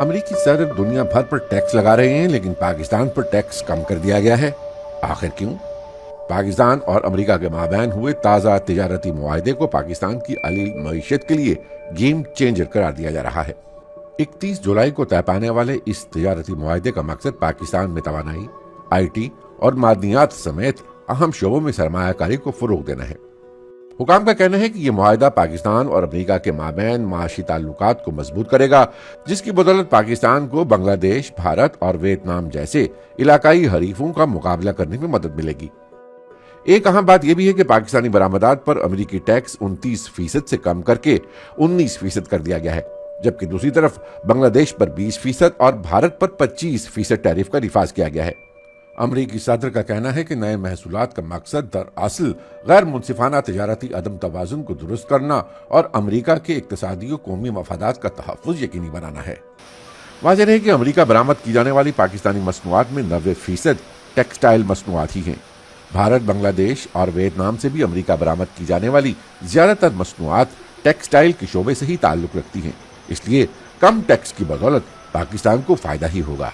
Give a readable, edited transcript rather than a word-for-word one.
امریکی صدر دنیا بھر پر ٹیکس لگا رہے ہیں لیکن پاکستان پر ٹیکس کم کر دیا گیا ہے۔ آخر کیوں؟ پاکستان اور امریکہ کے مابین ہوئے تازہ تجارتی معاہدے کو پاکستان کی علیل معیشت کے لیے گیم چینجر قرار دیا جا رہا ہے۔ 31 جولائی کو طے پانے والے اس تجارتی معاہدے کا مقصد پاکستان میں توانائی، آئی ٹی اور معدنیات سمیت اہم شعبوں میں سرمایہ کاری کو فروغ دینا ہے۔ حکام کا کہنا ہے کہ یہ معاہدہ پاکستان اور امریکہ کے مابین معاشی تعلقات کو مضبوط کرے گا، جس کی بدولت پاکستان کو بنگلہ دیش، بھارت اور ویتنام جیسے علاقائی حریفوں کا مقابلہ کرنے میں مدد ملے گی۔ ایک اہم بات یہ بھی ہے کہ پاکستانی برآمدات پر امریکی ٹیکس 29% سے کم کر کے 19% کر دیا گیا ہے، جبکہ دوسری طرف بنگلہ دیش پر 20% اور بھارت پر 25% ٹیرف کا نفاذ کیا گیا ہے۔ امریکی صدر کا کہنا ہے کہ نئے محصولات کا مقصد دراصل غیر منصفانہ تجارتی عدم توازن کو درست کرنا اور امریکہ کے اقتصادی و قومی مفادات کا تحفظ یقینی بنانا ہے۔ واضح ہے کہ امریکہ برآمد کی جانے والی پاکستانی مصنوعات میں 90% ٹیکسٹائل مصنوعات ہی ہیں۔ بھارت، بنگلہ دیش اور ویتنام سے بھی امریکہ برآمد کی جانے والی زیادہ تر مصنوعات ٹیکسٹائل کے شعبے سے ہی تعلق رکھتی ہیں، اس لیے کم ٹیکس کی بدولت پاکستان کو فائدہ ہی ہوگا۔